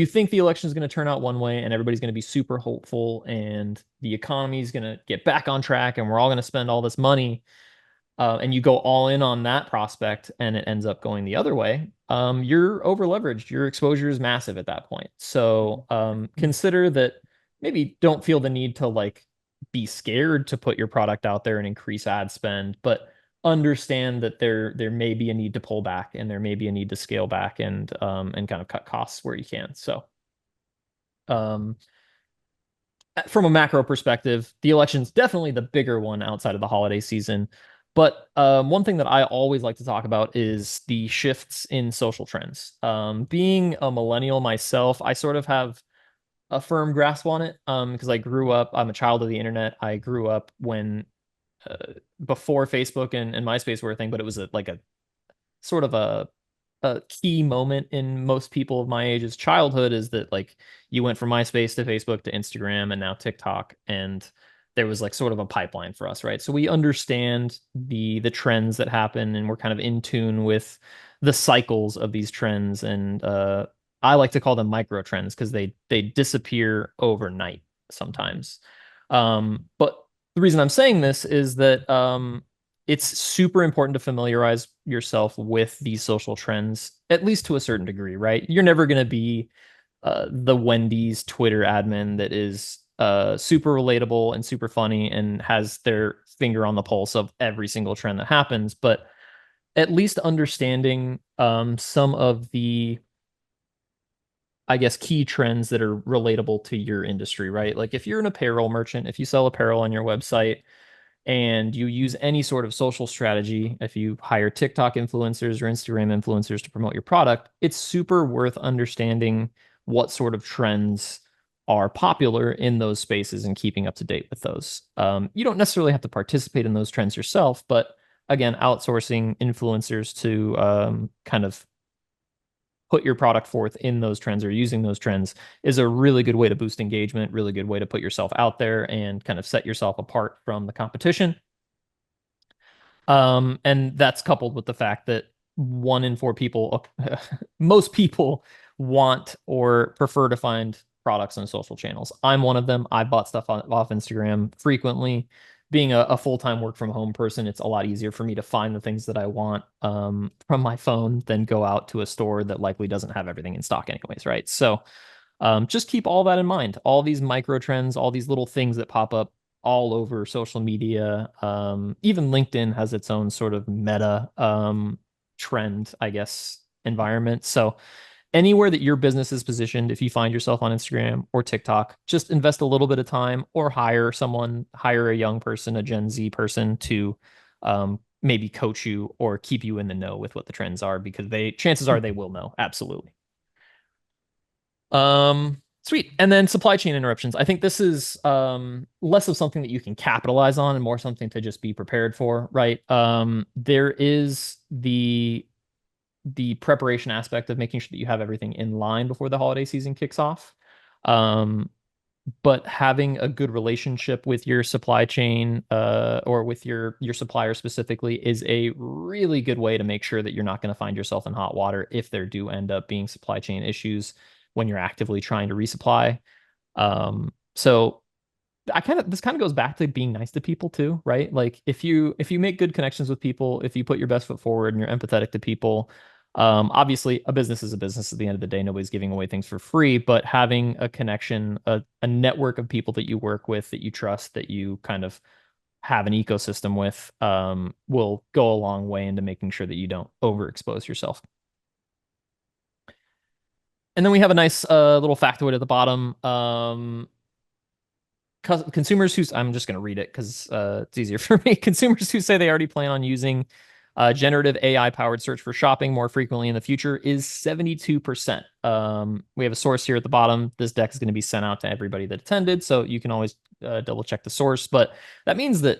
think the election is going to turn out one way and everybody's going to be super hopeful and the economy is going to get back on track and we're all going to spend all this money, and you go all in on that prospect and it ends up going the other way, you're over leveraged. Your exposure is massive at that point. So consider that maybe don't feel the need to like be scared to put your product out there and increase ad spend, but understand that there may be a need to pull back and there may be a need to scale back and kind of cut costs where you can. So um from a macro perspective, the election's definitely the bigger one outside of the holiday season. But one thing that I always like to talk about is the shifts in social trends. Being a millennial myself, I sort of have a firm grasp on it because I grew up, I'm a child of the internet. I grew up when before Facebook and MySpace were a thing, but it was like a sort of a key moment in most people of my age's childhood is that like you went from MySpace to Facebook to Instagram and now TikTok, and there was like sort of a pipeline for us, right? So we understand the trends that happen, and we're kind of in tune with the cycles of these trends. And I like to call them micro trends because they disappear overnight sometimes. But the reason I'm saying this is that it's super important to familiarize yourself with these social trends, at least to a certain degree, right? You're never going to be the Wendy's Twitter admin that is super relatable and super funny and has their finger on the pulse of every single trend that happens. But at least understanding some of the, I guess, key trends that are relatable to your industry, right? Like if you're an apparel merchant, if you sell apparel on your website, and you use any sort of social strategy, if you hire TikTok influencers or Instagram influencers to promote your product, it's super worth understanding what sort of trends are popular in those spaces and keeping up to date with those. You don't necessarily have to participate in those trends yourself, but again, outsourcing influencers to kind of put your product forth in those trends or using those trends is a really good way to boost engagement, really good way to put yourself out there and kind of set yourself apart from the competition. And that's coupled with the fact that 1 in 4 people, most people want or prefer to find products on social channels. I'm one of them. I bought stuff off Instagram frequently. Being a full-time work from home person, it's a lot easier for me to find the things that I want from my phone than go out to a store that likely doesn't have everything in stock anyways, right? So just keep all that in mind. All these micro trends, all these little things that pop up all over social media. Even LinkedIn has its own sort of meta trend, I guess, environment. So anywhere that your business is positioned, if you find yourself on Instagram or TikTok, just invest a little bit of time or hire someone, hire a young person, a Gen Z person to maybe coach you or keep you in the know with what the trends are because they chances are they will know. Absolutely. Sweet. And then supply chain interruptions. I think this is less of something that you can capitalize on and more something to just be prepared for, right? There is the preparation aspect of making sure that you have everything in line before the holiday season kicks off. Um, but having a good relationship with your supply chain or with your supplier specifically is a really good way to make sure that you're not going to find yourself in hot water if there do end up being supply chain issues when you're actively trying to resupply. So this kind of goes back to being nice to people too, right? Like if you make good connections with people, if you put your best foot forward and you're empathetic to people, obviously a business is a business at the end of the day. Nobody's giving away things for free, but having a connection, a network of people that you work with, that you trust, that you kind of have an ecosystem with, will go a long way into making sure that you don't overexpose yourself. And then we have a nice little factoid at the bottom. Consumers who I'm just going to read it because it's easier for me. Consumers who say they already plan on using generative AI powered search for shopping more frequently in the future is 72%. We have a source here at the bottom. This deck is going to be sent out to everybody that attended, so you can always double check the source. But that means that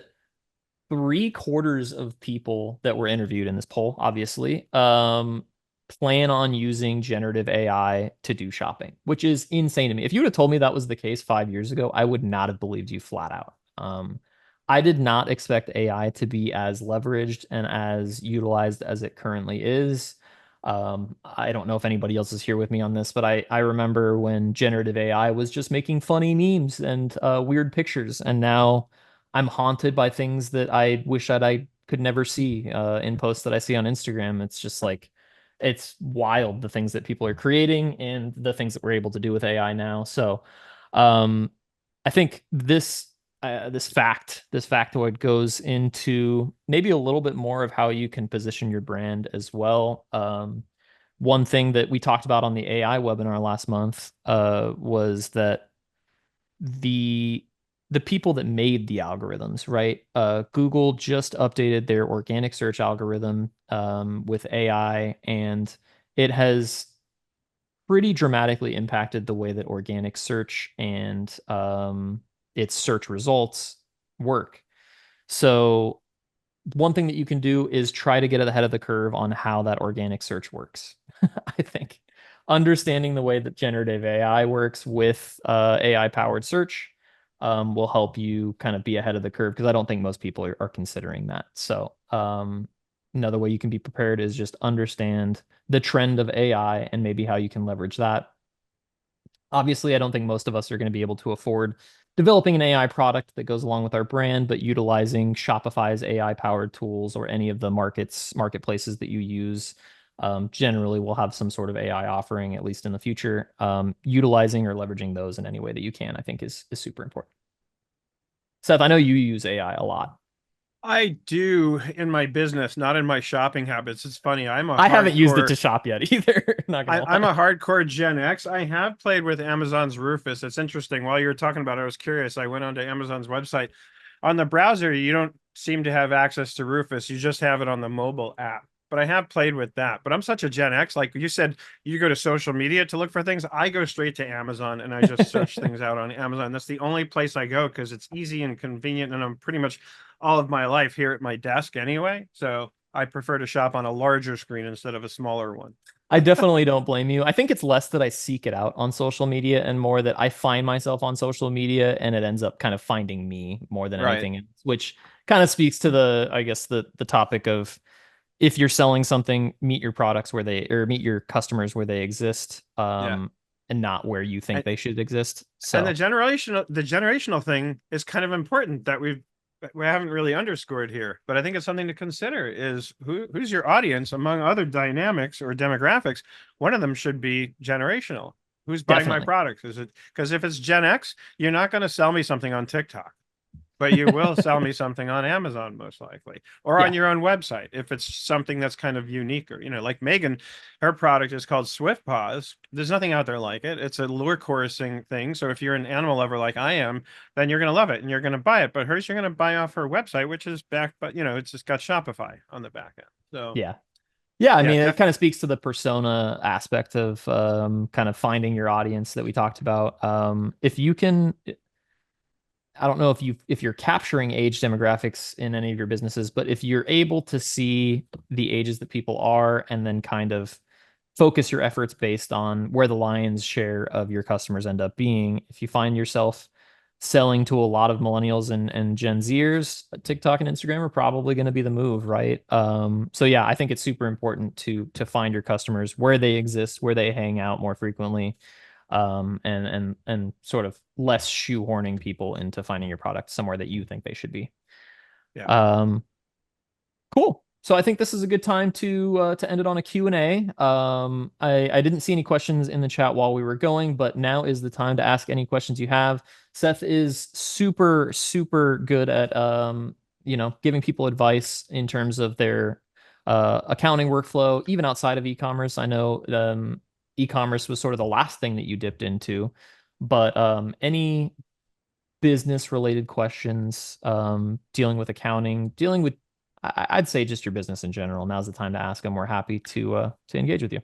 3/4 of people that were interviewed in this poll, obviously, plan on using generative AI to do shopping, which is insane to me. If you would have told me that was the case 5 years ago, I would not have believed you flat out. I did not expect AI to be as leveraged and as utilized as it currently is. I don't know if anybody else is here with me on this, but I remember when generative AI was just making funny memes and weird pictures, and now I'm haunted by things that I wish that I could never see in posts that I see on Instagram. It's just like It's wild the things that people are creating and the things that we're able to do with AI now. So, um, I think this factoid goes into maybe a little bit more of how you can position your brand as well. One thing that we talked about on the AI webinar last month was that the the people that made the algorithms, right? Google just updated their organic search algorithm with AI, and it has pretty dramatically impacted the way that organic search and its search results work. So one thing that you can do is try to get ahead of the curve on how that organic search works. I think understanding the way that generative AI works with AI powered search will help you kind of be ahead of the curve because I don't think most people are considering that. So, another way you can be prepared is just understand the trend of AI and maybe how you can leverage that. Obviously, I don't think most of us are going to be able to afford developing an AI product that goes along with our brand, but utilizing Shopify's AI powered tools or any of the marketplaces that you use generally will have some sort of AI offering, at least in the future. Utilizing or leveraging those in any way that you can, I think is super important. Seth, I know you use AI a lot. I do in my business, not in my shopping habits. It's funny. I haven't used it to shop yet either, not gonna I'm lie. a hardcore Gen X. I have played with Amazon's Rufus. It's interesting. While you were talking about it, I was curious. I went onto Amazon's website. On the browser, you don't seem to have access to Rufus. You just have it on the mobile app. But I have played with that. But I'm such a Gen X. Like you said, you go to social media to look for things. I go straight to Amazon and I just search things out on Amazon. That's the only place I go because it's easy and convenient. And I'm pretty much all of my life here at my desk anyway. So I prefer to shop on a larger screen instead of a smaller one. I definitely don't blame you. I think it's less that I seek it out on social media and more that I find myself on social media and it ends up kind of finding me more than Right. anything else, which kind of speaks to I guess the topic of if you're selling something, meet your products where they or meet your customers where they exist, Yeah. and not where you think And they should exist. and So the generational thing is kind of important that we haven't really underscored here, but I think it's something to consider is who's your audience among other dynamics or demographics. One of them should be generational. Who's buying my definitely. products? Is it because if it's Gen X, you're not going to sell me something on TikTok, but you will sell me something on Amazon most likely, or on Yeah. your own website if it's something that's kind of unique, or like Megan, her product is called Swift Paws. There's nothing out there like it. It's a lure coursing thing. So if you're an animal lover like I am, then you're gonna love it and you're gonna buy it. But hers, you're gonna buy off her website, which is back, but it's just got Shopify on the back end. So Yeah. Yeah, I yeah, mean, it kind of speaks to the persona aspect of kind of finding your audience that we talked about. If you can, I don't know if you're capturing age demographics in any of your businesses, but if you're able to see the ages that people are and then kind of focus your efforts based on where the lion's share of your customers end up being, if you find yourself selling to a lot of millennials and Gen Zers, TikTok and Instagram are probably going to be the move, right? So yeah, I think it's super important to find your customers where they exist, where they hang out more frequently, and sort of less shoehorning people into finding your product somewhere that you think they should be. yeah. Um, cool. So I think this is a good time to end it on a Q&A. I didn't see any questions in the chat while we were going, but now is the time to ask any questions you have. Seth is super, super good at giving people advice in terms of their accounting workflow, even outside of e-commerce. I know e-commerce was sort of the last thing that you dipped into, but any business related questions, dealing with accounting, dealing with I'd say just your business in general. Now's the time to ask them. We're happy to engage with you.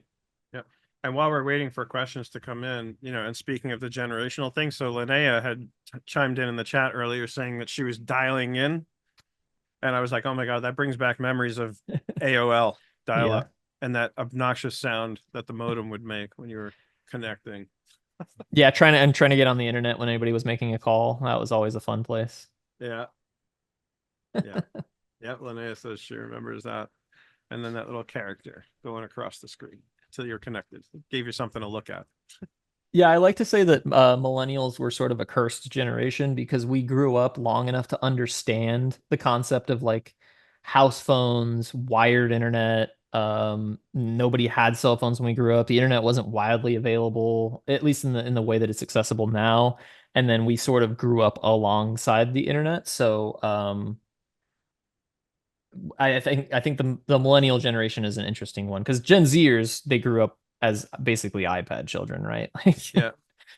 Yeah. And while we're waiting for questions to come in, and speaking of the generational thing, so Linnea had chimed in the chat earlier saying that she was dialing in. And I was like, oh my God, that brings back memories of AOL dial Yeah. up and that obnoxious sound that the modem would make when you were connecting. Yeah, trying to get on the internet when anybody was making a call. That was always a fun place. Yeah. Yeah. Yeah. Linnea says she remembers that. And then that little character going across the screen until you're connected. It gave you something to look at. Yeah, I like to say that millennials were sort of a cursed generation because we grew up long enough to understand the concept of like house phones, wired internet, Nobody had cell phones when we grew up. The internet wasn't widely available, at least in the way that it's accessible now. And then we sort of grew up alongside the internet. So I think the millennial generation is an interesting one because Gen Zers, they grew up as basically iPad children, right? Like Yeah.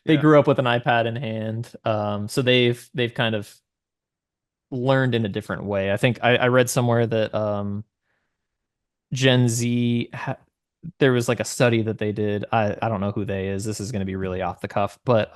they Yeah. grew up with an iPad in hand. So they've kind of learned in a different way. I think I read somewhere that Gen Z there was like a study that they did. I don't know who they is. This is going to be really off the cuff, but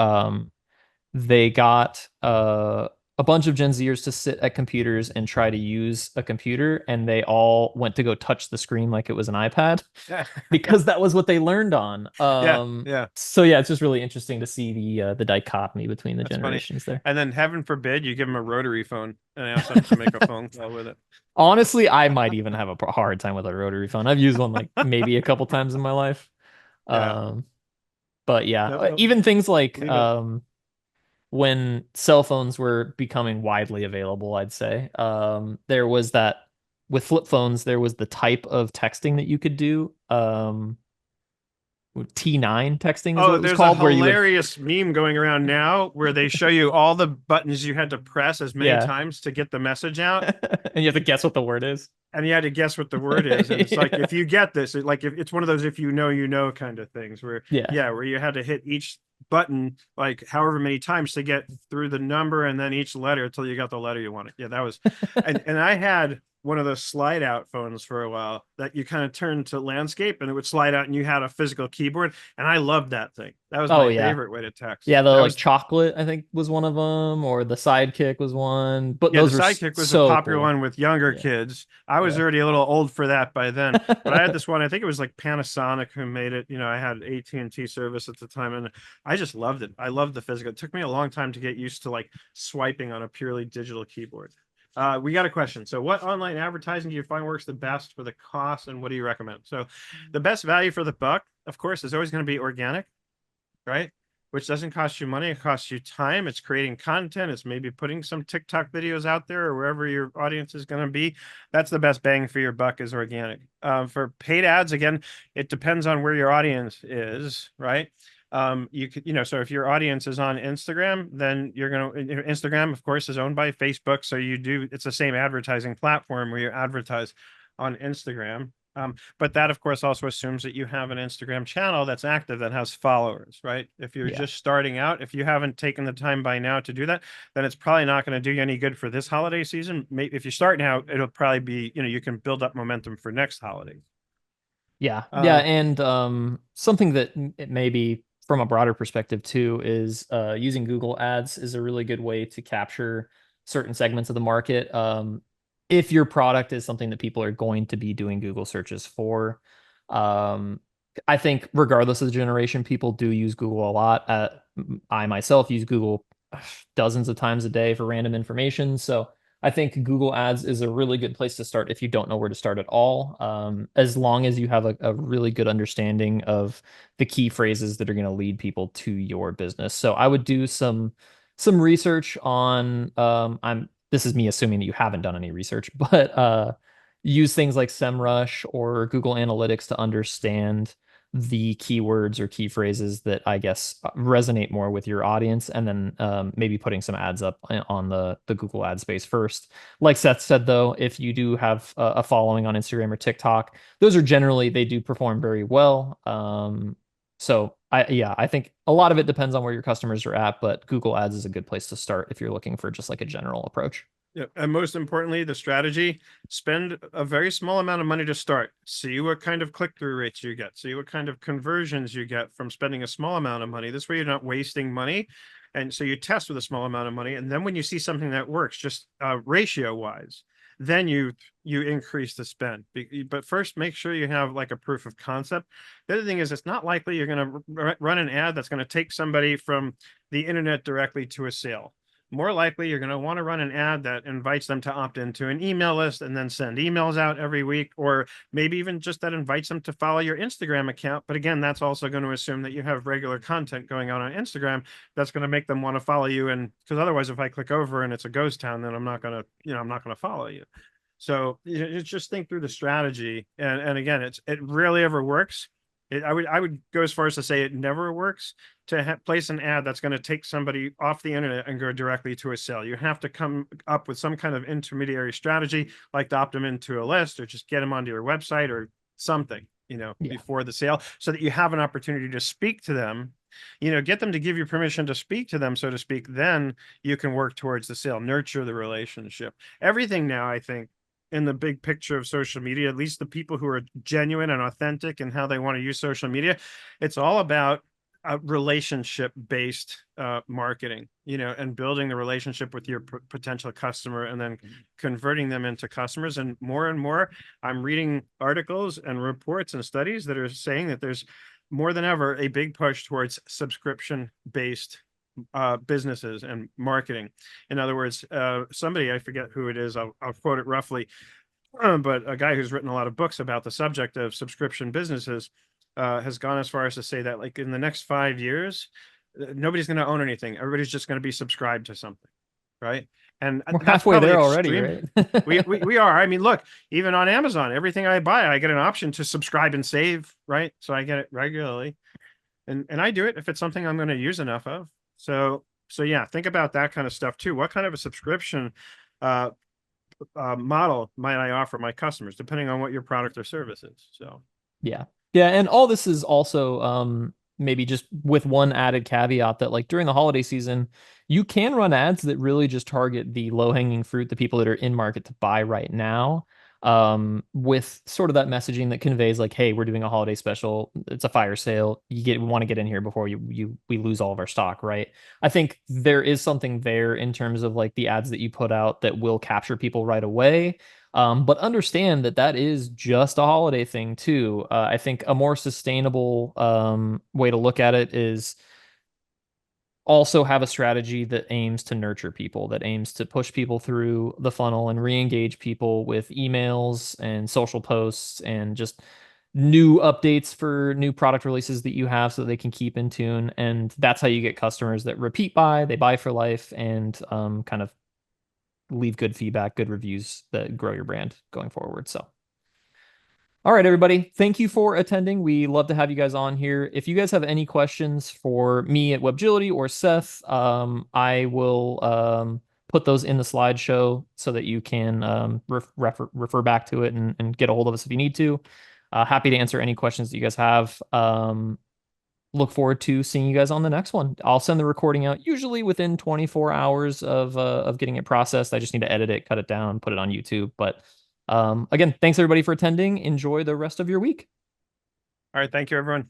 they got a bunch of Gen Zers to sit at computers and try to use a computer, and they all went to go touch the screen like it was an iPad Yeah. because that was what they learned on. Yeah. Yeah. So yeah, it's just really interesting to see the dichotomy between the That's funny. generations there. And then heaven forbid you give them a rotary phone and ask them to make a phone call with it. Honestly, I might even have a hard time with a rotary phone. I've used one like maybe a couple times in my life. Yeah. Um, but yeah, Nope. Nope. even things like Leave it. when cell phones were becoming widely available, I'd say there was that with flip phones, there was the type of texting that you could do. T9 texting is what Oh, it was there's a called, where you would, hilarious meme going around now where they show you all the buttons you had to press as many yeah, times to get the message out. and you have to guess what the word is. And you had to guess what the word is. And it's like, Yeah. if you get this, like if it's one of those, if you know, kind of things where, Yeah. yeah, where you had to hit each button like however many times to get through the number and then each letter until you got the letter you wanted. Yeah, that was, and I had one of those slide out phones for a while that you kind of turned to landscape and it would slide out and you had a physical keyboard. And I loved that thing. That was Oh my yeah. favorite way to text. Yeah, the That like was, chocolate, I think was one of them, or the sidekick was one. But yeah, the those were Sidekick was a so popular cool. one with younger Yeah. kids. I was Yeah. already a little old for that by then, but I had this one. I think it was like Panasonic who made it. I had AT&T service at the time, and I just loved it. I loved the physical. It took me a long time to get used to like swiping on a purely digital keyboard. We got a question. So, what online advertising do you find works the best for the cost, and what do you recommend? So, the best value for the buck, of course, is always going to be organic, right? Which doesn't cost you money. It costs you time. It's creating content. It's maybe putting some TikTok videos out there or wherever your audience is going to be. That's the best bang for your buck is organic. For paid ads, again, it depends on where your audience is, right? You could, so if your audience is on Instagram, then you're going to, Instagram, of course, is owned by Facebook. So it's the same advertising platform where you advertise on Instagram. But that, of course, also assumes that you have an Instagram channel that's active that has followers, right? If you're Yeah. just starting out, if you haven't taken the time by now to do that, then it's probably not going to do you any good for this holiday season. Maybe if you start now, it'll probably be, you can build up momentum for next holiday. Yeah. Yeah. Um, And something that it may be from a broader perspective too is using Google Ads is a really good way to capture certain segments of the market. If your product is something that people are going to be doing Google searches for, um, I think regardless of the generation, people do use Google a lot. I myself use Google dozens of times a day for random information. So I think Google Ads is a really good place to start if you don't know where to start at all. As long as you have a really good understanding of the key phrases that are going to lead people to your business. So I would do some research on this is me assuming that you haven't done any research, but use things like SEMrush or Google Analytics to understand the keywords or key phrases that I guess resonate more with your audience, and then maybe putting some ads up on the Google ad space first. Like Seth said, though, if you do have a following on Instagram or TikTok, those are generally they do perform very well. So I think a lot of it depends on where your customers are at, but Google Ads is a good place to start if you're looking for just like a general approach. Yeah, and most importantly, the strategy, spend a very small amount of money to start. See what kind of click-through rates you get. See what kind of conversions you get from spending a small amount of money. This way you're not wasting money. And so you test with a small amount of money. And then when you see something that works, just ratio-wise, then you increase the spend. But first, make sure you have like a proof of concept. The other thing is it's not likely you're going to run an ad that's going to take somebody from the internet directly to a sale. More likely you're going to want to run an ad that invites them to opt into an email list and then send emails out every week, or maybe even just that invites them to follow your Instagram account. But again, that's also going to assume that you have regular content going on Instagram that's going to make them want to follow you. And because otherwise, if I click over and it's a ghost town, then I'm not going to follow you. So it's just think through the strategy. And again, it rarely ever works. I would go as far as to say it never works to place an ad that's going to take somebody off the internet and go directly to a sale. You have to come up with some kind of intermediary strategy, like to opt them into a list or just get them onto your website or something, Yeah. before the sale, so that you have an opportunity to speak to them, get them to give you permission to speak to them, so to speak. Then you can work towards the sale, nurture the relationship. Everything now, I think, in the big picture of social media, at least the people who are genuine and authentic and how they want to use social media, it's all about relationship based marketing, and building the relationship with your potential customer and then converting them into customers. And more, I'm reading articles and reports and studies that are saying that there's more than ever a big push towards subscription based businesses and marketing. In other words, somebody, I forget who it is, I'll quote it roughly, but a guy who's written a lot of books about the subject of subscription businesses has gone as far as to say that, like, in the next 5 years, nobody's going to own anything. Everybody's just going to be subscribed to something, right? And We're that's halfway probably there already, extreme. right? We are. I mean, look, even on Amazon, everything I buy, I get an option to subscribe and save, right? So I get it regularly, and I do it if it's something I'm going to use enough of. So yeah, think about that kind of stuff too. What kind of a subscription uh, model might I offer my customers, depending on what your product or service is? So Yeah. Yeah, and all this is also maybe just with one added caveat that like during the holiday season, you can run ads that really just target the low-hanging fruit, the people that are in market to buy right now, with sort of that messaging that conveys like, hey, we're doing a holiday special, it's a fire sale. We want to get in here before we lose all of our stock, right? I think there is something there in terms of like the ads that you put out that will capture people right away. But understand that that is just a holiday thing too. I think a more sustainable way to look at it is also have a strategy that aims to nurture people, that aims to push people through the funnel and re-engage people with emails and social posts and just new updates for new product releases that you have so that they can keep in tune. And that's how you get customers that repeat buy, they buy for life, and kind of leave good feedback, good reviews that grow your brand going forward. So, all right, everybody, thank you for attending. We love to have you guys on here. If you guys have any questions for me at Webgility or Seth, I will put those in the slideshow so that you can refer back to it and get a hold of us if you need to. Happy to answer any questions that you guys have. Look forward to seeing you guys on the next one. I'll send the recording out usually within 24 hours of getting it processed. I just need to edit it, cut it down, put it on YouTube. But again, thanks everybody for attending. Enjoy the rest of your week. all right, thank you, everyone.